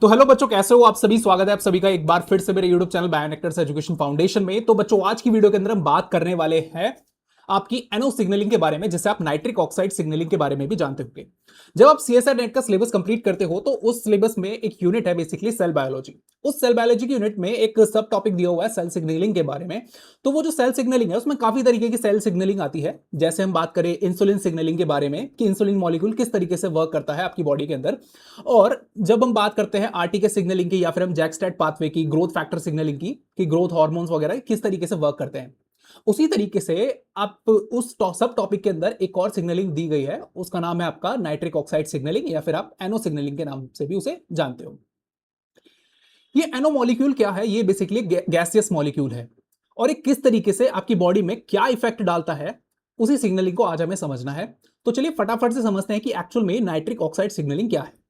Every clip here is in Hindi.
तो हेलो बच्चों, कैसे हो आप सभी। स्वागत है आप सभी का एक बार फिर से मेरे YouTube चैनल बायोनेक्टर्स एजुकेशन फाउंडेशन में। तो बच्चों, आज की वीडियो के अंदर हम बात करने वाले हैं आपकी एनओ सिग्नलिंग के बारे में, जिसे आप नाइट्रिक ऑक्साइड सिग्नलिंग के बारे में भी जानते होंगे। जब आप सीएसआर नेट का सिलेबस कंप्लीट करते हो तो उस सिलेबस में एक यूनिट है बेसिकली सेल बायोलॉजी। उस सेल बायोलॉजी की यूनिट में एक सब टॉपिक दिया हुआ है सेल सिग्नलिंग के बारे में। तो वो जो सेल सिग्नलिंग है उसमें काफी तरीके की सेल सिग्नलिंग आती है। जैसे हम बात करें इंसुलिन सिग्नलिंग के बारे में कि इंसुलिन मॉलिक्यूल किस तरीके से वर्क करता है आपकी बॉडी के अंदर। और जब हम बात करते हैं आरटीके सिग्नलिंग की या फिर हम जैकस्टेट पाथवे की, ग्रोथ फैक्टर सिग्नलिंग की कि ग्रोथ हार्मोन्स वगैरह किस तरीके से वर्क करते हैं, उसी तरीके से आप उस सब टॉपिक के अंदर एक और सिग्नलिंग दी गई है। उसका नाम है आपका नाइट्रिक ऑक्साइड सिग्नलिंग या फिर आप एनो सिग्नलिंग के नाम से भी उसे जानते हो। ये एनो मॉलिक्यूल क्या है? ये बेसिकली गैसियस मॉलिक्यूल है और ये किस तरीके से आपकी बॉडी में क्या इफेक्ट डालता है, उसी सिग्नलिंग को आज हमें समझना है। तो चलिए फटाफट से समझते हैं कि एक्चुअल में नाइट्रिक ऑक्साइड सिग्नलिंग क्या है।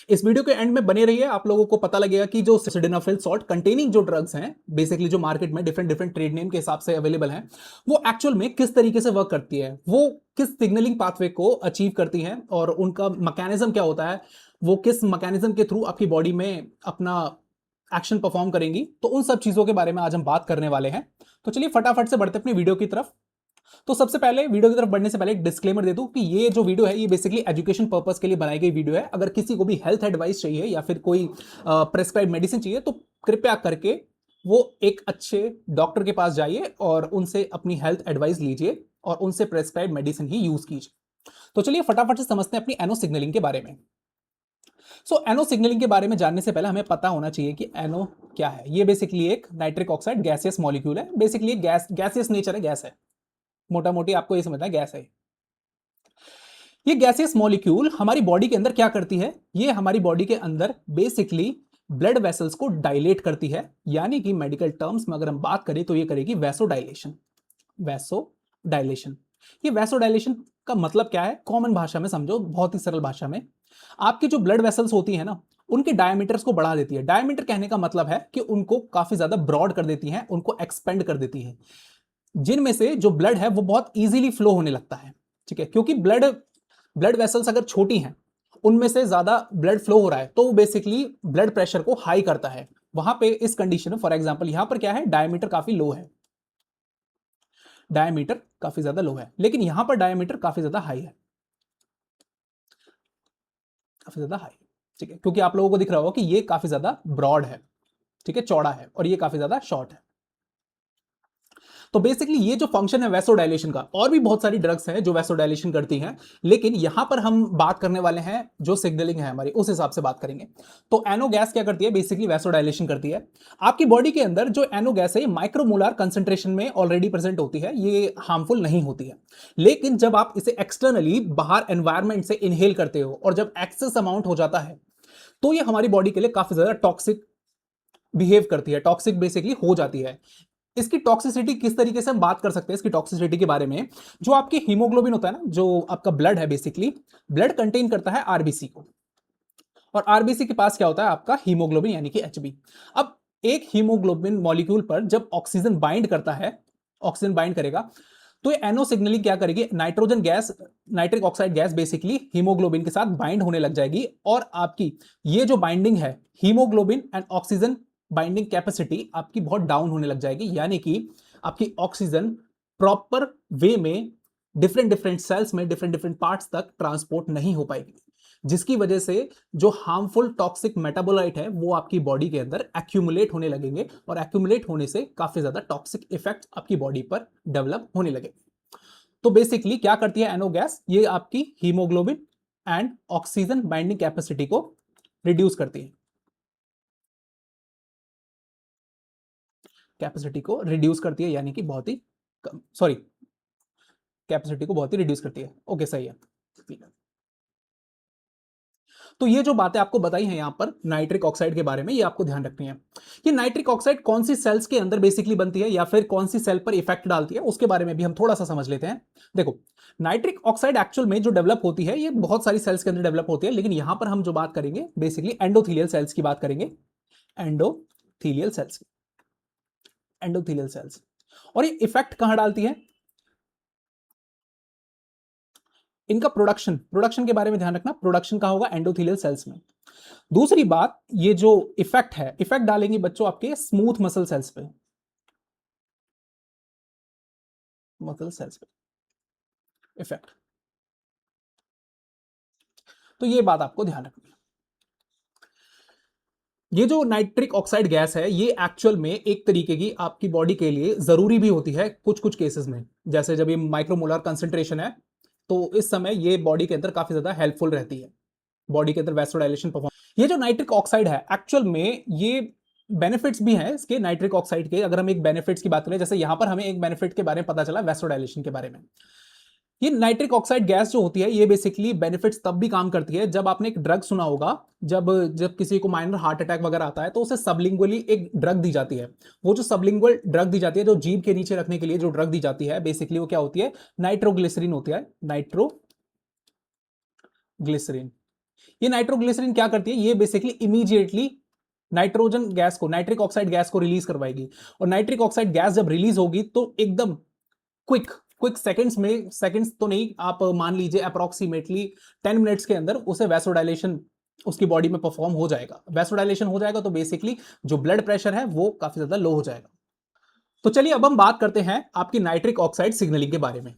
इस वीडियो के एंड में बने रहिए, आप लोगों को पता लगेगा कि जो सिल्डेनाफिल सॉल्ट कंटेनिंग जो ड्रग्स हैं बेसिकली जो मार्केट में डिफरेंट डिफरेंट ट्रेड नेम के हिसाब से अवेलेबल हैं, वो एक्चुअल में किस तरीके से वर्क करती है, वो किस सिग्नलिंग पाथवे को अचीव करती हैं और उनका मैकेनिज्म क्या होता है, वो किस मैकेनिज्म के थ्रू आपकी बॉडी में अपना एक्शन परफॉर्म करेंगी। तो उन सब चीजों के बारे में आज हम बात करने वाले हैं। तो चलिए फटाफट से बढ़ते अपनी वीडियो की तरफ। तो सबसे पहले वीडियो की तरफ बढ़ने से पहले एक डिस्क्लेमर दे दूं कि ये जो वीडियो है ये बेसिकली एजुकेशन पर्पस के लिए बनाई गई वीडियो है। अगर किसी को भी हेल्थ एडवाइस चाहिए या फिर कोई प्रेस्क्राइब मेडिसिन चाहिए तो कृपया करके वो एक अच्छे डॉक्टर के पास जाइए और उनसे अपनी हेल्थ एडवाइस लीजिए और उनसे प्रेस्क्राइब मेडिसिन ही यूज कीजिए। तो चलिए फटाफट से समझते हैं अपनी एनो सिग्नलिंग के बारे में। एनो सिग्नलिंग के बारे में जानने से पहले हमें पता होना चाहिए कि एनो क्या है। ये बेसिकली एक नाइट्रिक ऑक्साइड गैसियस मॉलिक्यूल है। बेसिकली गैसियस नेचर है, गैस है, मोटा मोटी आपको ये समझना है, गैस है। ये गैसियस मॉलिक्यूल हमारी बॉडी के अंदर क्या करती है? ये हमारी बॉडी के अंदर बेसिकली ब्लड वेसल्स को डायलेट करती है, यानी कि मेडिकल टर्म्स में अगर हम बात करें तो ये करेगी वैसोडाइलेशन। वैसोडाइलेशन, ये वैसोडाइलेशन का मतलब क्या है? कॉमन भाषा में समझो, बहुत ही सरल भाषा में, आपकी जो ब्लड वेसल्स होती है ना, उनके डायमीटर्स को बढ़ा देती है। डायमीटर कहने का मतलब है कि उनको काफी ज्यादा ब्रॉड कर देती है, उनको एक्सपेंड कर देती है, जिनमें से जो ब्लड है वो बहुत इजीली फ्लो होने लगता है। ठीक है, क्योंकि ब्लड ब्लड वेसल्स अगर छोटी हैं, उनमें से ज्यादा ब्लड फ्लो हो रहा है तो बेसिकली ब्लड प्रेशर को हाई करता है। वहां पे इस कंडीशन में फॉर एग्जांपल यहां पर क्या है, डायमीटर काफी लो है, डायमीटर काफी ज्यादा लो है, लेकिन यहां पर डायमीटर काफी ज्यादा हाई है, काफी ज्यादा हाई। ठीक है, क्योंकि आप लोगों को दिख रहा होगा कि ये काफी ज्यादा ब्रॉड है, ठीक है, चौड़ा है, और ये काफी ज्यादा शॉर्ट है। तो बेसिकली ये जो फंक्शन है वैसोडाइलेशन का, और भी बहुत सारी ड्रग्स हैं जो वैसोडाइलेशन करती हैं, लेकिन यहां पर हम बात करने वाले हैं जो सिग्नलिंग है हमारी, उस हिसाब से बात करेंगे। तो एनो गैस क्या करती है? बेसिकली वैसोडाइलेशन करती है। आपकी बॉडी के अंदर जो एनो गैस है माइक्रोमोलर कंसेंट्रेशन में ऑलरेडी प्रेजेंट होती है, ये हार्मफुल नहीं होती है। लेकिन जब आप इसे एक्सटर्नली बाहर एनवायरमेंट से इनहेल करते हो और जब एक्सेस अमाउंट हो जाता है तो ये हमारी बॉडी के लिए काफी ज्यादा टॉक्सिक बिहेव करती है, टॉक्सिक बेसिकली हो जाती है। इसकी टॉक्सिसिटी किस तरीके से हम बात कर सकते हैं इसकी टॉक्सिसिटी के बारे में? जो आपकी हीमोग्लोबिन होता है ना, जो आपका ब्लड है, बेसिकली ब्लड कंटेन करता है आरबीसी को, और आरबीसी के पास क्या होता है? आपका हीमोग्लोबिन यानी कि एचबी। अब एक हीमोग्लोबिन मॉलिक्यूल पर जब ऑक्सीजन बाइंड करता है, ऑक्सीजन बाइंड करेगा, तो ये एनो सिग्नलिंग क्या करेगी? Nitrogen gas, nitric oxide gas basically haemoglobin के साथ बाइंड होने लग जाएगी, और आपकी ये जो बाइंडिंग है haemoglobin and oxygen binding capacity आपकी बहुत डाउन होने लग जाएगी, यानी कि आपकी ऑक्सीजन प्रॉपर वे में डिफरेंट डिफरेंट सेल्स में डिफरेंट डिफरेंट पार्ट्स तक ट्रांसपोर्ट नहीं हो पाएगी, जिसकी वजह से जो हार्मफुल टॉक्सिक मेटाबोलाइट है वो आपकी बॉडी के अंदर एक्यूमुलेट होने लगेंगे, और एक्यूमुलेट होने से काफी ज्यादा टॉक्सिक इफेक्ट आपकी बॉडी पर डेवलप होने लगे। तो बेसिकली क्या करती है एनो गैस? ये आपकी haemoglobin and oxygen binding capacity को रिड्यूस करती है, कैपेसिटी को रिड्यूस करती है, यानी कि बहुत ही कम, सॉरी, कैपेसिटी को बहुत ही रिड्यूस करती है। ओके, सही है। तो ये जो बातें आपको बताई हैं यहां पर नाइट्रिक ऑक्साइड के बारे में, ये आपको ध्यान रखनी है। कि नाइट्रिक ऑक्साइड कौन सी सेल्स के अंदर बेसिकली बनती है या फिर कौन सी सेल पर इफेक्ट डालती है, उसके बारे में भी हम थोड़ा सा समझ लेते हैं। देखो, नाइट्रिक ऑक्साइड एक्चुअल में जो डेवलप होती है ये बहुत सारी सेल्स के अंदर डेवलप होती है, लेकिन यहां पर हम जो बात करेंगे बेसिकली एंडोथीलियल सेल्स की बात करेंगे। Endothelial cells, endothelial cells. और ये इफेक्ट कहां डालती है? इनका प्रोडक्शन, प्रोडक्शन के बारे में ध्यान रखना, प्रोडक्शन कहां होगा? एंडोथेलियल सेल्स में। दूसरी बात, ये जो इफेक्ट है, इफेक्ट डालेंगे बच्चों आपके स्मूथ मसल सेल्स पे, मसल सेल्स पे इफेक्ट। तो ये बात आपको ध्यान रखनी है। ये जो नाइट्रिक ऑक्साइड गैस है, ये एक्चुअल में एक तरीके की आपकी बॉडी के लिए जरूरी भी होती है कुछ कुछ केसेस में, जैसे जब ये माइक्रोमोलर कंसंट्रेशन है, तो इस समय ये बॉडी के अंदर काफी ज्यादा हेल्पफुल रहती है, बॉडी के अंदर वैसोडाइलेशन परफॉर्म। ये जो नाइट्रिक ऑक्साइड है एक्चुअल में ये बेनिफिट्स भी हैं इसके, नाइट्रिक ऑक्साइड के। अगर हम एक बेनिफिट्स की बात करें, जैसे यहां पर हमें एक बेनिफिट के बारे में पता चला वैसोडाइलेशन के बारे में। ये नाइट्रिक ऑक्साइड गैस जो होती है, ये बेसिकली बेनिफिट्स तब भी काम करती है जब आपने एक ड्रग सुना होगा, जब जब किसी को माइनर हार्ट अटैक वगैरह आता है तो उसे सबलिंगुअली एक ड्रग दी जाती है। वो जो सबलिंगुअल ड्रग दी जाती है, जो जीभ के नीचे रखने के लिए जो ड्रग दी जाती है, बेसिकली वो क्या होती है, नाइट्रोग्लिसरीन होती है, नाइट्रोग्लिसरीन। ये नाइट्रोग्लिसरीन क्या करती है, ये बेसिकली इमीडिएटली नाइट्रोजन गैस को, नाइट्रिक ऑक्साइड गैस को रिलीज करवाएगी। और नाइट्रिक ऑक्साइड गैस जब रिलीज होगी तो एकदम क्विक क्विक सेकंड्स में, सेकंड्स तो नहीं, आप मान लीजिए अप्रोक्सीमेटली 10 मिनट्स के अंदर उसे वैसोडाइलेशन उसकी बॉडी में परफॉर्म हो जाएगा। वैसोडाइलेशन हो जाएगा तो बेसिकली जो ब्लड प्रेशर है वो काफी ज्यादा लो हो जाएगा। तो चलिए अब हम बात करते हैं आपकी नाइट्रिक ऑक्साइड सिग्नलिंग के बारे में।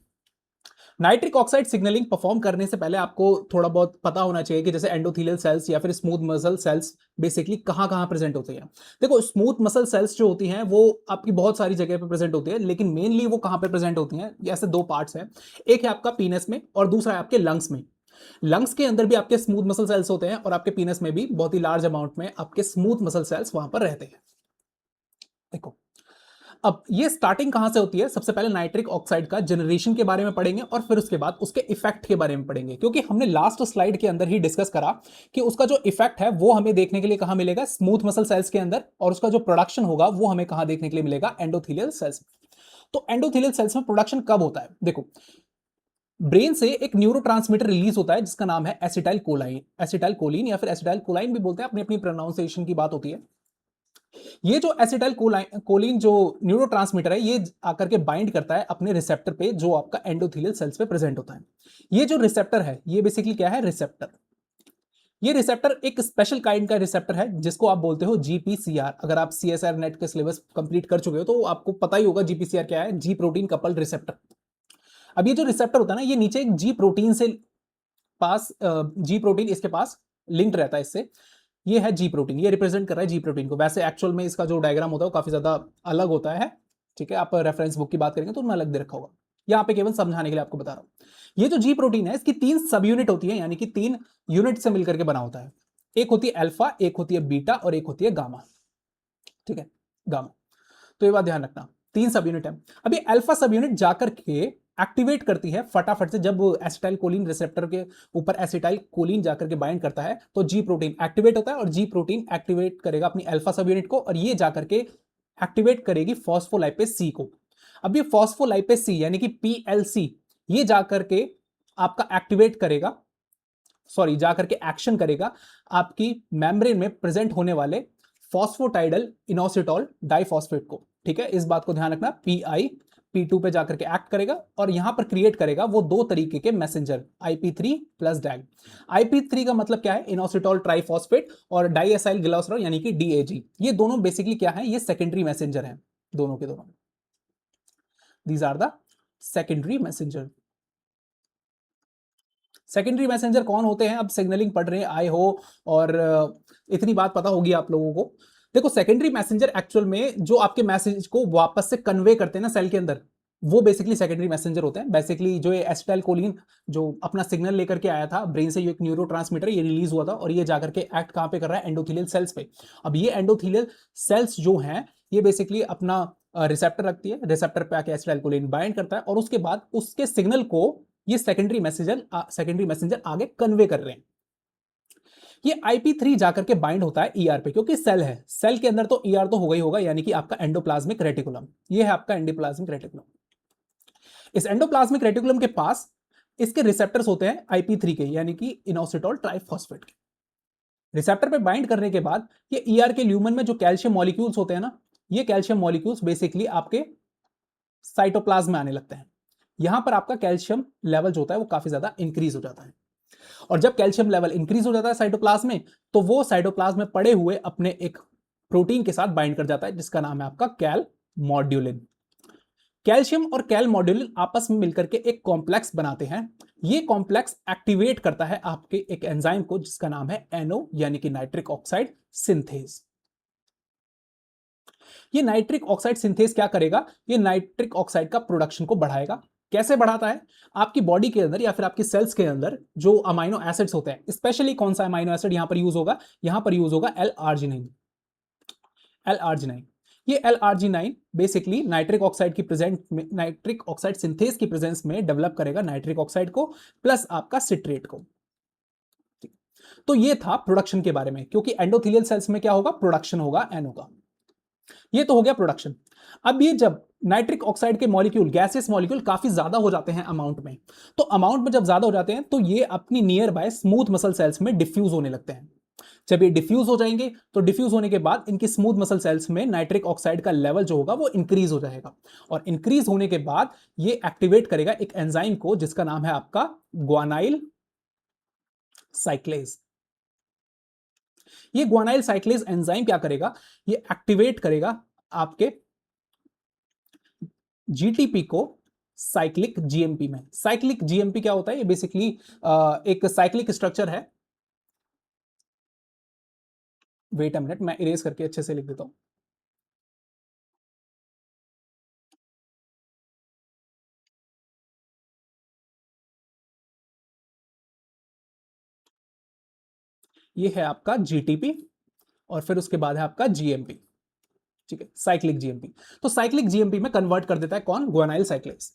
नाइट्रिक ऑक्साइड सिग्नलिंग परफॉर्म करने से पहले आपको थोड़ा बहुत पता होना चाहिए कि जैसे एंडोथेलियल सेल्स या फिर स्मूथ मसल सेल्स बेसिकली कहां कहां प्रेजेंट होते हैं। देखो, स्मूथ मसल सेल्स जो होती हैं वो आपकी बहुत सारी जगह पे प्रेजेंट होती है, लेकिन मेनली वो कहां पे प्रेजेंट होती हैं, ऐसे दो पार्ट्स हैं। एक है आपका पीनस में और दूसरा है आपके लंग्स में। लंग्स के अंदर भी आपके स्मूथ मसल सेल्स होते हैं और आपके पीनस में भी बहुत ही लार्ज अमाउंट में आपके स्मूथ मसल सेल्स वहां पर रहते हैं। देखो, अब ये स्टार्टिंग कहां से होती है, सबसे पहले नाइट्रिक ऑक्साइड का जनरेशन के बारे में पढ़ेंगे और फिर उसके बाद उसके इफेक्ट के बारे में पढ़ेंगे, क्योंकि हमने लास्ट स्लाइड के अंदर ही डिस्कस करा कि उसका जो इफेक्ट है वो हमें देखने के लिए कहां मिलेगा, स्मूथ मसल सेल्स के अंदर, और उसका जो प्रोडक्शन होगा वो हमें कहां देखने के लिए मिलेगा, एंडोथेलियल सेल्स। तो एंडोथेलियल सेल्स में प्रोडक्शन कब होता है, देखो, ब्रेन से एक न्यूरोट्रांसमीटर रिलीज होता है जिसका नाम है एसिटाइल कोलाइन, एसिटाइल कोलिन या फिर एसिटाइल कोलाइन भी बोलते हैं, अपनी अपनी प्रोनाउंसिएशन की बात होती है। ये जो एसिटाइल कोलिन जो न्यूरोट्रांसमीटर है, ये आकर के बाइंड करता है अपने रिसेप्टर पे जो आपका एंडोथेलियल सेल्स पे प्रेजेंट होता है। ये जो रिसेप्टर है ये बेसिकली क्या है, रिसेप्टर। ये रिसेप्टर एक स्पेशल काइंड का रिसेप्टर है जिसको आप बोलते हो जीपीसीआर। अगर आप सीएसआर नेट के सिलेबस कंप्लीट कर चुके हो तो आपको पता ही होगा जीपीसीआर क्या है, जी प्रोटीन कपल्ड रिसेप्टर। अब ये जो रिसेप्टर होता है ना, ये नीचे एक जी प्रोटीन से पास, जी प्रोटीन इसके पास लिंक्ड रहता है इससे। ये है जी प्रोटीन, ये रिप्रेजेंट कर रहा है जी प्रोटीन को। वैसे एक्चुअल में इसका जो डायग्राम होता है वो काफी ज्यादा अलग होता है, ठीक है, आप रेफरेंस बुक की बात करेंगे तो उनमें अलग दे रखा होगा, यहाँ पे केवल समझाने के लिए आपको बता रहा हूं। ये जो जी प्रोटीन है इसकी 3 सब यूनिट होती है, यानी कि 3 यूनिट से मिलकर के बना होता है। एक होती है अल्फा, एक होती है बीटा और एक होती है गामा, ठीक है, गामा। तो ये बात ध्यान रखना, 3 सब यूनिट है। अभी अल्फा सब यूनिट जाकर के एक्टिवेट करती है फटाफट से, जब एसिटाइल कोलिन रिसेप्टर के ऊपर एसिटाइल कोलिन जाकर के बाइंड करता है तो जी प्रोटीन एक्टिवेट होता है, और जी प्रोटीन एक्टिवेट करेगा अपनी अल्फा सब यूनिट को, और ये जाकर के एक्टिवेट करेगी फॉस्फोलाइपेज सी को। अब ये फॉस्फोलाइपेज सी यानी कि पीएलसी, ये जाकर के आपका एक्टिवेट करेगा, सॉरी, जाकर के एक्शन करेगा आपकी मेम्ब्रेन में प्रेजेंट होने वाले फॉस्फोटाइडल इनोसिटॉल डाइफॉस्फेट को, ठीक है, इस बात को ध्यान रखना। पीआई P2 पे जाकर के एक्ट करेगा और यहां पर क्रिएट करेगा वो 2 तरीके के मैसेंजर, IP3 प्लस डैग। IP3 का मतलब क्या है, इनोसिटॉल ट्राइफॉस्फेट, और डाइएसाइल ग्लिसरॉल यानी कि DAG। ये दोनों बेसिकली क्या है, ये सेकेंडरी मैसेंजर हैं, दोनों के दोनों, these are the secondary messenger. Secondary messenger कौन होते हैं, अब सिग्नलिंग पढ़ रहे हैं आई हो, और इतनी बात पता होगी आप लोगों को। देखो, सेकेंडरी मैसेंजर एक्चुअल में जो आपके मैसेज को वापस से कन्वे करते हैं ना सेल के अंदर, वो बेसिकली सेकेंडरी मैसेंजर होते हैं। बेसिकली जो ये एसिटाइल कोलिन जो अपना सिग्नल लेकर के आया था ब्रेन से, ये एक न्यूरोट्रांसमीटर, ये रिलीज हुआ था और ये जाकर के एक्ट कहां पे कर रहा है, एंडोथेलियल सेल्स पे। अब ये एंडोथेलियल सेल्स जो हैं ये बेसिकली अपना रिसेप्टर रखती है, रिसेप्टर पे आके एसिटाइल कोलिन बाइंड करता है, और उसके बाद उसके सिग्नल को ये सेकेंडरी मैसेंजर आगे कन्वे कर रहे हैं। ये IP3 जाकर के बाइंड होता है ER पे, क्योंकि सेल है, सेल के अंदर तो ER तो होगा ही होगा, यानी कि आपका एंडोप्लाज्मिक रेटिकुलम। ये है आपका एंडोप्लाज्मिक रेटिकुलम। इस एंडोप्लाज्मिक रेटिकुलम के पास इसके रिसेप्टर्स होते हैं IP3 के, यानी कि इनोसिटॉल ट्राइफॉस्फेट के। रिसेप्टर पे बाइंड करने के बाद ये ER के ल्यूमन में जो कैल्शियम मॉलिक्यूल्स होते हैं ना, ये कैल्शियम मॉलिक्यूल्स बेसिकली आपके साइटोप्लाज्म में आने लगते हैं। यहां पर आपका कैल्शियम लेवल जो होता है वो काफी ज्यादा इंक्रीज हो जाता है। और जब कैल्शियम लेवल इंक्रीज हो जाता है साइटोप्लाज्म में, तो वो साइटोप्लाज्म में पड़े हुए अपने एक प्रोटीन के साथ बाइंड कर जाता है जिसका नाम है आपका कैल मॉड्यूलिन। कैल्शियम और कैल मॉड्यूलिन आपस में मिलकर के एक कॉम्प्लेक्स बनाते हैं। ये कॉम्प्लेक्स एक्टिवेट करता है आपके एक एंजाइम को जिसका नाम है एनओ यानी कि नाइट्रिक ऑक्साइड सिंथेज। ये नाइट्रिक ऑक्साइड सिंथेज क्या करेगा? ये नाइट्रिक ऑक्साइड का प्रोडक्शन को बढ़ाएगा। कैसे बढ़ाता है? आपकी बॉडी के अंदर या फिर आपकी सेल्स के अंदर जो अमाइनो एसिड्स होते हैं, स्पेशली कौन सा अमाइनो एसिड यहां पर यूज होगा? यहां पर यूज होगा एल आर्जिनाइन। एल आर्जिनाइन, ये L arginine basically nitric oxide की प्रेजेंट में, नाइट्रिक ऑक्साइड सिंथेज की प्रेजेंस में डेवलप करेगा नाइट्रिक ऑक्साइड को प्लस आपका सिट्रेट को। तो ये था प्रोडक्शन के बारे में, क्योंकि एंडोथेलियल सेल्स में क्या होगा? प्रोडक्शन होगा एनओ का। ये तो हो गया प्रोडक्शन। अब ये जब नाइट्रिक ऑक्साइड के मॉलिक्यूल, गैसियस मॉलिक्यूल काफी ज्यादा हो जाते हैं अमाउंट में, तो अमाउंट में जब ज्यादा हो जाते हैं तो ये अपनी near by smooth muscle cells में डिफ्यूज होने लगते हैं। जब ये डिफ्यूज हो जाएंगे तो डिफ्यूज होने के बाद इनकी स्मूथ मसल सेल्स में नाइट्रिक ऑक्साइड का लेवल जो होगा वो इंक्रीज हो जाएगा, और इंक्रीज होने के बाद ये एक्टिवेट करेगा एक एंजाइम को जिसका नाम है आपका ग्वानाइल साइक्लेज। ये ग्वानाइल साइक्लेज एंजाइम क्या करेगा? ये एक्टिवेट करेगा आपके जीटीपी को साइक्लिक जीएमपी में। साइक्लिक जीएमपी क्या होता है? ये बेसिकली एक साइक्लिक स्ट्रक्चर है। वेट अ मिनट, मैं इरेज करके अच्छे से लिख देता हूं। ये है आपका जीटीपी और फिर उसके बाद है आपका जीएमपी। ठीक है, साइक्लिक जीएमपी। तो साइक्लिक जीएमपी में कन्वर्ट कर देता है कौन? ग्वानाइल साइक्लेज।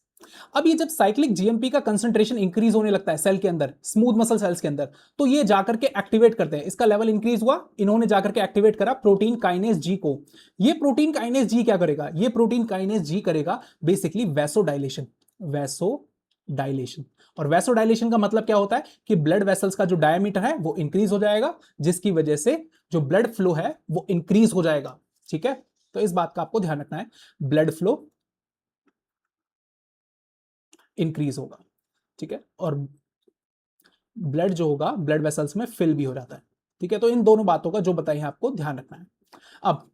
अब ये जब साइक्लिक जीएमपी का कंसंट्रेशन इंक्रीज होने लगता है सेल के अंदर, स्मूथ मसल सेल्स के अंदर, तो ये जाकर के एक्टिवेट करते हैं। इसका लेवल इंक्रीज हुआ, इन्होंने जाकर के एक्टिवेट करा प्रोटीन काइनेज जी को। ये प्रोटीन काइनेज जी क्या करेगा? ये प्रोटीन काइनेज जी करेगा बेसिकली वैसोडाइलेशन। वैसोडाइलेशन, और वैसोडाइलेशन का मतलब क्या होता है? कि ब्लड वेसल्स का जो डायमीटर है वो इंक्रीज हो जाएगा, जिसकी वजह से जो ब्लड फ्लो है वो इंक्रीज हो जाएगा। ठीक है, तो इस बात का आपको ध्यान रखना है, ब्लड फ्लो इंक्रीज होगा। ठीक है, और ब्लड जो होगा ब्लड वेसल्स में फिल भी हो जाता है। ठीक है, तो इन दोनों बातों का जो बताई है आपको ध्यान रखना है। अब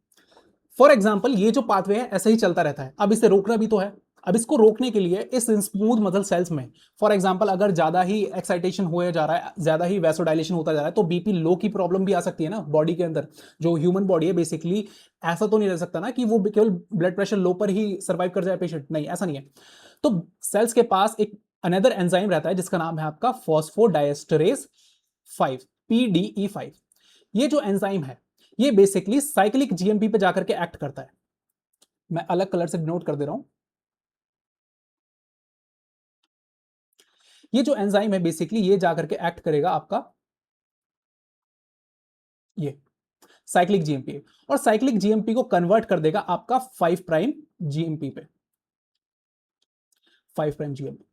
फॉर एग्जाम्पल ये जो पाथवे है ऐसे ही चलता रहता है, अब इसे रोकना भी तो है। अब इसको रोकने के लिए इस स्मूथ मसल सेल्स में फॉर एग्जांपल अगर ज्यादा ही एक्साइटेशन हो जा रहा है, ज्यादा ही वैसोडाइलेशन होता जा रहा है, तो बीपी लो की प्रॉब्लम भी आ सकती है ना बॉडी के अंदर। जो ह्यूमन बॉडी है बेसिकली, ऐसा तो नहीं रह सकता ना कि वो केवल ब्लड प्रेशर लो पर ही सर्वाइव कर जाए पेशेंट, नहीं ऐसा नहीं है। तो सेल्स के पास एक अनदर एंजाइम रहता है जिसका नाम है आपका फॉस्फोडाइएस्टरेज 5, PDE5। ये जो एंजाइम है ये बेसिकली साइक्लिक जीएमपी पे जाकर के एक्ट करता है। मैं अलग कलर से नोट कर दे रहा हूं। ये जो एंजाइम है बेसिकली ये जाकर के एक्ट करेगा आपका ये साइक्लिक जीएमपी, और साइक्लिक जीएमपी को कन्वर्ट कर देगा आपका 5 प्राइम जीएमपी पे, 5 प्राइम जीएमपी।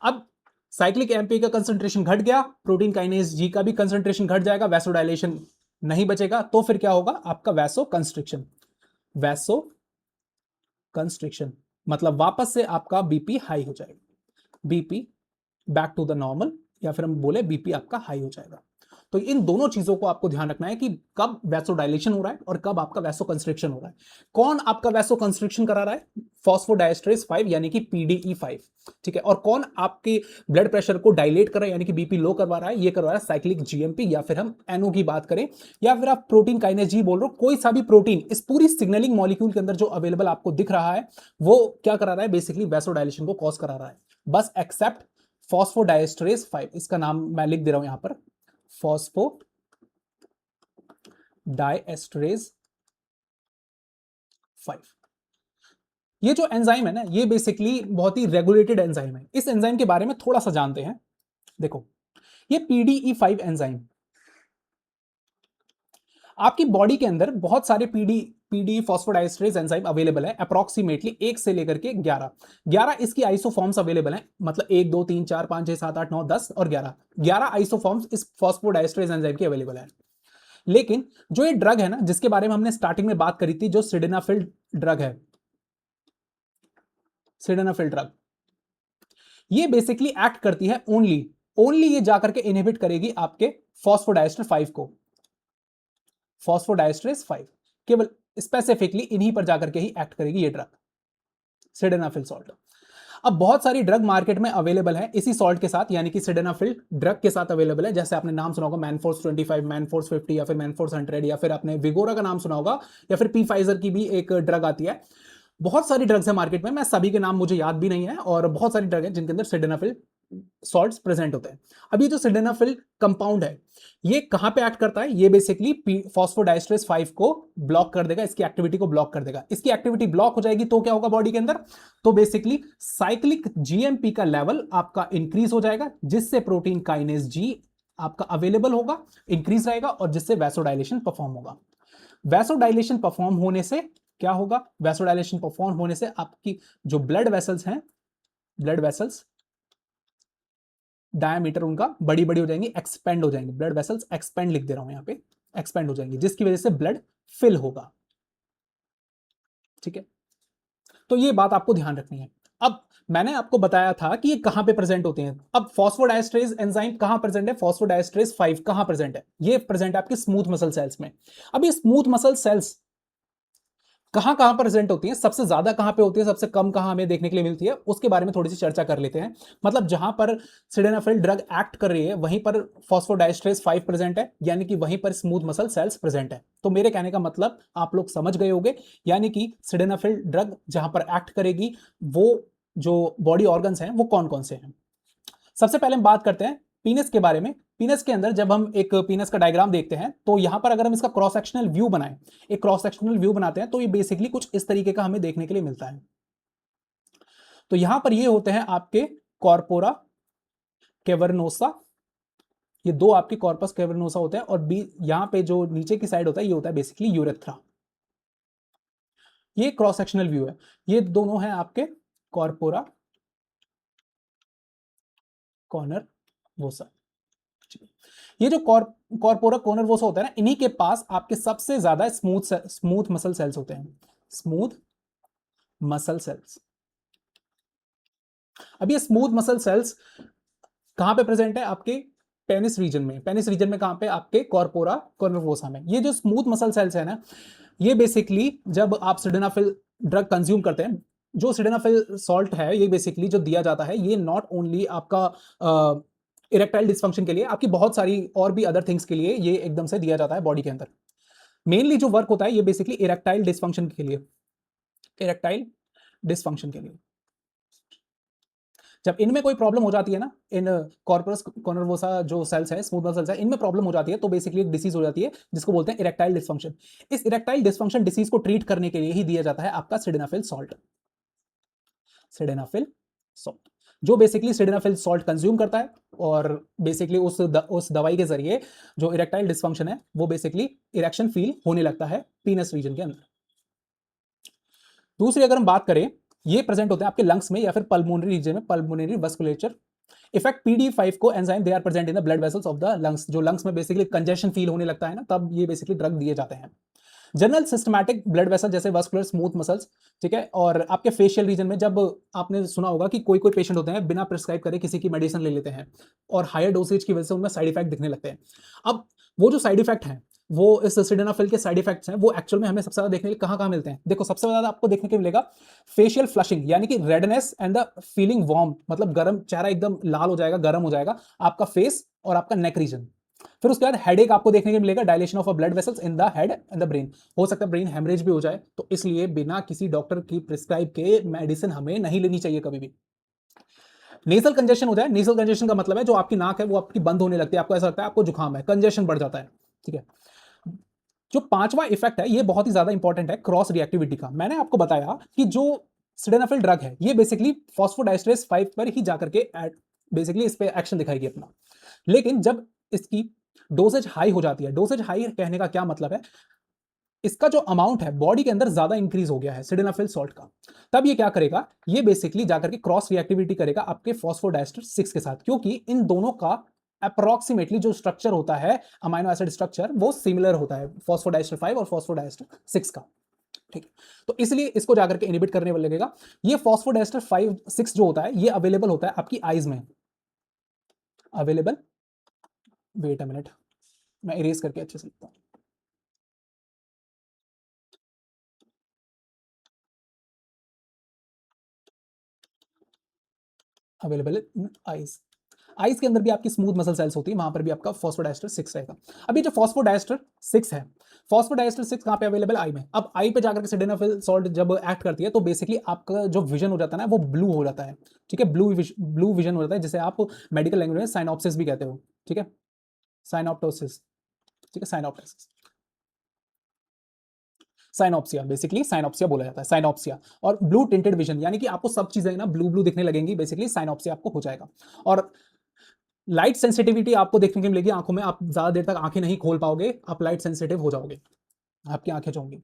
अब साइक्लिक एमपी का कंसंट्रेशन घट गया, प्रोटीन काइनेज जी का भी कंसंट्रेशन घट जाएगा, वैसोडाइलेशन नहीं बचेगा, तो फिर क्या होगा? आपका वैसो कंस्ट्रिक्शन। वैसो कंस्ट्रिक्शन मतलब वापस से आपका बीपी हाई हो जाएगा, BP back to the normal, या फिर हम बोले बीपी आपका हाई हो जाएगा। तो इन दोनों चीजों को आपको ध्यान रखना है कि कब वैसोडाइलेशन हो रहा है और कब आपका वैसो कंस्ट्रिक्शन हो रहा है। कौन आपका वैसो कंस्ट्रिक्शन करा रहा है? फॉस्फोडाइएस्टरेज 5 यानी कि PDE5। ठीक है, और कौन आपके ब्लड प्रेशर को डायलेट कर रहा है यानी कि बीपी लो करवा रहा है? ये करवा रहा है साइक्लिक जीएमपी, या फिर हम एनओ की बात करें, या फिर आप प्रोटीन काइनेज जी बोल रहे हो, कोई सा भी प्रोटीन इस पूरी सिग्नलिंग मॉलिक्यूल के अंदर जो अवेलेबल आपको दिख रहा है वो क्या करा रहा है? बेसिकली वैसोडाइलेशन को कॉज करा रहा है, बस एक्सेप्ट फॉस्फोडाइएस्टरेज 5। इसका नाम मैं लिख दे रहा हूं यहां पर, फॉस्फोडाइएस्टरेज 5। ये जो एंजाइम है ना ये बेसिकली बहुत ही रेगुलेटेड एंजाइम है। इस एंजाइम के बारे में थोड़ा सा जानते हैं। देखो, ये PDE5 एंजाइम, आपकी बॉडी के अंदर बहुत सारे पीडी फॉस्फोडाइएस्टरेज एंजाइम अवेलेबल है, अप्रोक्सीमेटली 1 से लेकर के 11 इसकी आइसोफॉर्म्स अवेलेबल हैं, मतलब 1 2 3 4 5 6 7 8 9 10 और 11 आइसोफॉर्म्स इस फॉस्फोडाइएस्टरेज एंजाइम के अवेलेबल है। लेकिन जो ये ड्रग है ना जिसके बारे में हमने स्टार्टिंग में बात करी थी, जो सिडेनाफिल ड्रग है, सिडेनाफिल ड्रग, ये बेसिकली एक्ट करती है ओनली ओनली ये जाकर के इनहिबिट करेगी आपके फॉस्फोडाइस्टर 5 को, फॉस्फोडाइस्टरेस 5 केवल स्पेसिफिकली इन्हीं पर जाकर के ही एक्ट करेगी ये ड्रग, सिडेनाफिल सॉल्ट। अब बहुत सारी ड्रग मार्केट में अवेलेबल है इसी सॉल्ट के साथ, यानी कि सिडेनाफिल ड्रग के साथ अवेलेबल है। जैसे आपने नाम सुना होगा मैनफोर्स 25, मैनफोर्स 50 या फिर मैनफोर्स 100, या फिर आपने विगोरा का नाम सुना होगा, या फिर पी फाइजर की भी एक ड्रग आती है। बहुत सारी ड्रग्स है मार्केट में, मैं सभी के नाम मुझे याद भी नहीं है, और बहुत सारी ड्रग है जिनके अंदर सिडेनाफिल सॉल्ट्स प्रेजेंट होते हैं। अब ये जो सिडेनाफिल कंपाउंड है ये कहां पे एक्ट करता है, ये बेसिकली फॉस्फोडाइस्टरेस 5 को ब्लॉक कर देगा, इसकी एक्टिविटी को ब्लॉक कर देगा। इसकी एक्टिविटी ब्लॉक हो जाएगी तो क्या होगा बॉडी के अंदर, तो बेसिकली साइक्लिक जीएमपी का लेवल आपका इंक्रीज हो जाएगा, जिससे प्रोटीन काइनेज जी आपका अवेलेबल होगा, इंक्रीज रहेगा, और जिससे वैसोडाइलेशन परफॉर्म होगा। वैसोडाइलेशन परफॉर्म होने से क्या होगा, वैसोडाइलेशन परफॉर्म होने से आपकी जो ब्लड वेसल्स हैं, ब्लड वेसल्स डायमीटर उनका बड़ी बड़ी हो जाएंगी, एक्सपेंड हो जाएंगे, ब्लड वेसल्स एक्सपेंड लिख दे रहा हूं यहां पे, एक्सपेंड हो जाएंगी, जिसकी वजह से ब्लड फिल होगा। ठीक है, तो ये बात आपको ध्यान रखनी है। अब मैंने आपको बताया था कि ये कहां पे प्रेजेंट होते हैं। अब फॉस्फोडाइस्ट्रेज एंजाइम कहां प्रेजेंट है, फॉस्फोडाइस्ट्रेज 5 कहां प्रेजेंट है, ये प्रेजेंट है आपके स्मूथ मसल सेल्स में। अब ये स्मूथ मसल सेल्स कहां कहां प्रेजेंट होती है, सबसे ज्यादा कहां पे होती है, सबसे कम कहां हमें देखने के लिए मिलती है, उसके बारे में थोड़ी सी चर्चा कर लेते हैं। मतलब जहां पर सिडेनाफिल ड्रग एक्ट कर रही है वहीं पर फॉस्फोडाइस्ट्रेस 5 प्रेजेंट है, यानी कि वहीं पर स्मूथ मसल सेल्स प्रेजेंट है। तो मेरे कहने का मतलब आप लोग समझ गए होंगे, यानी कि सिडेनाफिल ड्रग जहां पर एक्ट करेगी वो जो बॉडी ऑर्गन्स हैं वो कौन कौन से हैं। सबसे पहले हम बात करते हैं पीनस के बारे में। पीनस के अंदर जब हम एक पीनस का डायग्राम देखते हैं तो यहां पर अगर हम इसका क्रॉस सेक्शनल व्यू बनाएं, एक क्रॉस सेक्शनल व्यू बनाते हैं, तो ये बेसिकली कुछ इस तरीके का हमें देखने के लिए मिलता है। तो यहां पर ये होते हैं आपके कॉर्पोरा कैवर्नोसा, ये दो आपके कॉर्पस कैवर्नोसा होते हैं, और बी यहां पे जो नीचे की साइड होता है ये होता है बेसिकली यूरेथ्रा। ये क्रॉस सेक्शनल व्यू है, ये दोनों हैं आपके कॉर्पोरा कॉर्नर वोसा। ये जो कॉर्पोरा कॉर्नर वोसा होता है ना, इन्हीं के पास आपके सबसे ज्यादा स्मूथ मसल सेल्स होते हैं, स्मूथ मसल सेल्स। अब ये स्मूथ मसल सेल्स कहां पे प्रेजेंट है, आपके पेनिस रीजन में। पेनिस रीजन में कहां पे, आपके कॉर्पोरा कॉर्नर में। ये जो स्मूथ मसल सेल्स है ना, ये बेसिकली जब आप सिडेनाफिल ड्रग कंज्यूम करते हैं, जो सिडेनाफिल सॉल्ट है ये बेसिकली जो दिया जाता है, ये नॉट ओनली आपका इरेक्टाइल डिस्फंक्शन के लिए, आपकी बहुत सारी और भी अदर थिंग्स के लिए ये एकदम से दिया जाता है बॉडी के अंदर। मेनली जो वर्क होता है ये बेसिकली इरेक्टाइल डिस्फंक्शन के लिए, इरेक्टाइल डिस्फंक्शन के लिए। जब इनमें कोई प्रॉब्लम हो जाती है ना, इन कॉर्पस कॉर्नरोसा जो सेल्स है, स्मूथ मसल सेल्स है, इनमें प्रॉब्लम हो जाती है, तो बेसिकली एक डिसीज हो जाती है जिसको बोलते हैं इरेक्टाइल डिस्फंक्शन। इस इरेक्टाइल डिस्फंक्शन डिसीज को ट्रीट करने के लिए ही दिया जाता है आपका सिडेनाफिल सॉल्ट, सिडेनाफिल सॉल्ट, जो बेसिकली सिडेनाफिल सॉल्ट कंज्यूम करता है, और बेसिकली उस दवाई के जरिए जो इरेक्टाइल डिस्फंक्शन है वो बेसिकली इरेक्शन फील होने लगता है पीनस रीजन के अंदर। दूसरी अगर हम बात करें, ये प्रेजेंट होते हैं आपके लंग्स में या फिर पल्मोनरी रीजन में, पल्मोनरी वस्कुलेचर इफेक्ट पीडी5 को enzyme they are present in the blood vessels of the lungs. जो लंग्स में बेसिकली कंजेशन फील होने लगता है ना, तब ये बेसिकली ड्रग दिए जाते हैं। जनरल सिस्टमैटिक ब्लड वेसल जैसे वस्कुलर स्मूथ मसल्स, ठीक है, और आपके फेशियल रीजन में जब आपने सुना होगा कि कोई कोई पेशेंट होते हैं बिना प्रिस्क्राइब करे किसी की मेडिसिन ले लेते हैं, और हायर डोसेज की वजह से उनमें साइड इफेक्ट दिखने लगते हैं। अब वो जो साइड इफेक्ट हैं, वो इस सिडेनाफिल के साइड इफेक्ट्स हैं, वो एक्चुअल में हमें सबसे ज्यादा देखने के लिए कहां कहां मिलते हैं। देखो सबसे ज्यादा आपको देखने को मिलेगा फेशियल फ्लशिंग, यानी कि redness and the feeling warm, मतलब गर्म, चेहरा एकदम लाल हो जाएगा, गर्म हो जाएगा आपका फेस और आपका नेक रीजन। फिर उसके बाद हेडेक आपको देखने को मिलेगा, dilation of blood vessels in the head and the brain. हो सकता है ब्रेन हेमरेज भी हो जाए, तो इसलिए बिना किसी डॉक्टर की प्रिस्क्राइब के मेडिसिन हमें नहीं लेनी चाहिए कभी भी। नेजल कंजेशन हो जाए, नेजल कंजेशन का मतलब है जो आपकी नाक है वो आपकी बंद होने लगती है, आपको ऐसा लगता है आपको जुकाम है, कंजेशन बढ़ जाता है। ठीक है, जो पांचवा इफेक्ट है ये बहुत ही ज्यादा इंपॉर्टेंट है क्रॉस रिएक्टिविटी का। मैंने आपको बताया कि जो सिडेनाफिल ड्रग है ये बेसिकली फॉस्फोडाइस्ट्रेस 5 पर ही जाकर के बेसिकली इस पे एक्शन दिखाएगी अपना। लेकिन जब इसकी डोसेज हाई हो जाती है, डोसेज हाई कहने का क्या मतलब है, इसका जो अमाउंट है बॉडी के अंदर ज्यादा इंक्रीज हो गया है सिडेनाफिल सॉल्ट का, तब ये क्या करेगा, ये बेसिकली जाकर के क्रॉस रिएक्टिविटी करेगा आपके फॉस्फोडाइस्टर 6 के साथ, क्योंकि इन दोनों का अप्रोक्सीमेटली जो स्ट्रक्चर होता है अमाइनो एसिड स्ट्रक्चर वो सिमिलर होता है, फॉस्फोडाइस्टर 5 और फॉस्फोडाइस्टर 6 का। ठीक है, तो इसलिए इसको जाकर के इनहिबिट करने वाला लगेगा। ये फॉस्फोडाइस्टर 5 6 जो होता है ये अवेलेबल होता है आपकी आईज में, अवेलेबल, वेट अ मिनट, मैं इरेज करके अच्छे से लिखता हूँ। अवेलेबल आइस, आइस के अंदर भी आपकी स्मूथ मसल सेल्स होती है, वहां पर भी आपका फॉस्फोडाइस्टर 6 रहेगा। अब ये जो फॉस्फोडाइस्टर 6 है, फॉस्फोडाइस्टर 6 कहां पे अवेलेबल? आई में। अब आई पे जाकर के सिडेनाफिल सॉल्ट जब एक्ट करती है तो बेसिकली आपका जो विजन हो जाता है ना वो ब्लू हो जाता है, ठीक है, ब्लू विजन हो जाता है, जिसे आप मेडिकल लैंग्वेज में साइनॉप्सिस भी कहते हो, ठीक है, साइनॉप्टोसिस, ठीक है, साइनॉप्टोसिस, साइनॉप्सिया, बेसिकली साइनॉप्सिया बोला जाता है, साइनॉप्सिया। और ब्लू टिंटेड विजन, यानी कि आपको सब चीजें ना ब्लू ब्लू दिखने लगेंगी, बेसिकली साइनॉप्सिया आपको हो जाएगा। और लाइट सेंसिटिविटी आपको देखने को मिलेगी आंखों में, आप ज्यादा देर तक आंखें नहीं खोल पाओगे, आप लाइट सेंसिटिव हो जाओगे, आपकी आंखें जो होंगी।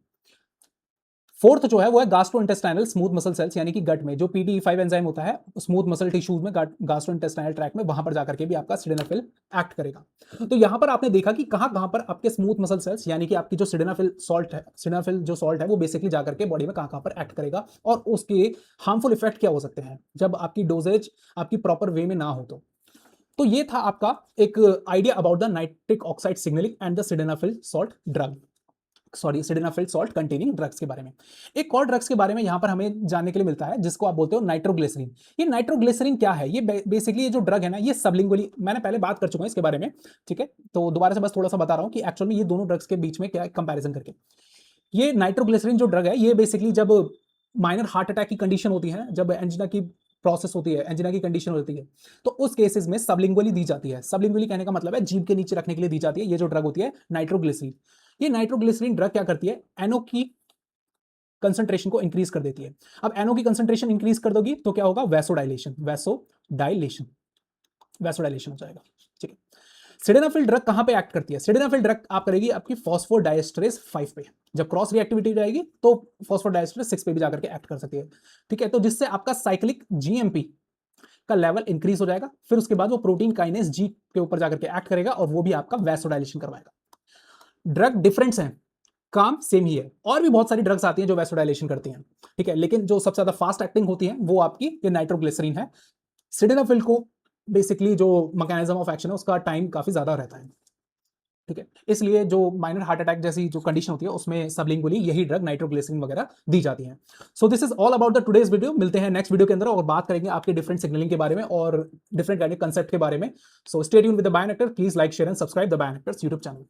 फोर्थ जो है वो है गास्ट्रोइंटेस्टाइनल स्मूथ मसल सेल्स, यानी कि गट में जो PDE5 एंजाइम होता है स्मूथ मसल टिश्यूज में, गास्ट्रोइंटेस्टाइनल ट्रैक में, वहां पर जाकर के भी आपका सिडेनाफिल एक्ट करेगा। तो यहां पर आपने देखा कि कहां कहां पर आपके स्मूथ मसल सेल्स, यानी कि आपकी जो सिडेनाफिल सॉल्ट है, सिडेनाफिल जो सॉल्ट है वो बेसिकली जाकर के बॉडी में कहां कहां पर एक्ट करेगा, और उसके हार्मफुल इफेक्ट क्या हो सकते हैं जब आपकी डोजेज आपकी प्रॉपर वे में ना हो। तो ये था आपका एक idea about the nitric oxide signalling and the sildenafil salt drug, sorry sildenafil salt containing drugs के बारे में। एक और ड्रग्स के बारे में यहां पर हमें जानने के लिए मिलता है, जिसको आप बोलते हो नाइट्रोग्लिसरीन। ये नाइट्रोग्लिसरीन क्या है? ये बेसिकली ये जो ड्रग है ना, ये सबलिंगुअली, मैंने पहले बात कर चुका हूं इसके बारे में, ठीक है, तो दोबारा से बस थोड़ा सा बता रहा हूं कि एक्चुअली ये दोनों ड्रग्स के बीच में क्या कंपैरिजन करके। ये नाइट्रोग्लिसरीन जो ड्रग है, ये बेसिकली जब माइनर हार्ट अटैक की कंडीशन होती है, जब एंजिना की प्रोसेस होती है, एंजिना की कंडीशन होती है, तो उस केसेस में सबलिंगुअली दी जाती है। सबलिंगुअली कहने का मतलब है जीभ के नीचे रखने के लिए दी जाती है, ये जो ड्रग होती है नाइट्रोग्लिसरीन। ये नाइट्रोग्लिसरीन ड्रग क्या करती है? एनओ की कंसंट्रेशन को इंक्रीज कर देती है। अब एनओ की कंसंट्रेशन इंक्रीज कर दोगी तो क्या होगा? वैसोडाइलेशन, वैसोडाइलेशन, वैसोडाइलेशन हो जाएगा, ठीक है। सिडेनाफिल ड्रग कहां पे एक्ट करती है? सिडेनाफिल ड्रग आप करेगी आपकी फॉस्फोडाइएस्टरेज 5 पे, जब क्रॉस रिएक्टिविटी रहेगी तो फॉस्फोडाइएस्टरेज 6 पे भी जाकर के एक्ट कर सकती है, ठीक है। तो जिससे आपका साइक्लिक जीएमपी का लेवल इंक्रीज हो जाएगा, फिर उसके बाद वो प्रोटीन काइनेज जी के ऊपर जाकर के एक्ट करेगा और वो भी आपका वैसोडाइलेशन करवाएगा। ड्रग डिफरेंट्स हैं, काम सेम ही है। और भी बहुत सारी ड्रग्स आती हैं जो वैसोडाइलेशन करती हैं, ठीक है, लेकिन जो सबसे ज्यादा फास्ट एक्टिंग होती है वो आपकी ये नाइट्रोग्लिसरीन है। सिडेनाफिल को बेसिकली जो मैकेनिज्म ऑफ एक्शन है उसका टाइम काफी ज्यादा रहता है, ठीक है, इसलिए जो माइनर हार्ट अटैक जैसी जो कंडीशन होती है उसमें सबलिंगुअली यही ड्रग नाइट्रोग्लिसरीन वगैरह दी जाती है। So this is all about the today's video. मिलते हैं नेक्स्ट वीडियो के अंदर और बात करेंगे आपके डिफरेंट सिग्नलिंग के बारे में और डिफरेंट काइंड कंसेप्ट के बारे में। So stay tuned with the Bionector, please like share and subscribe the Bionectors YouTube channel.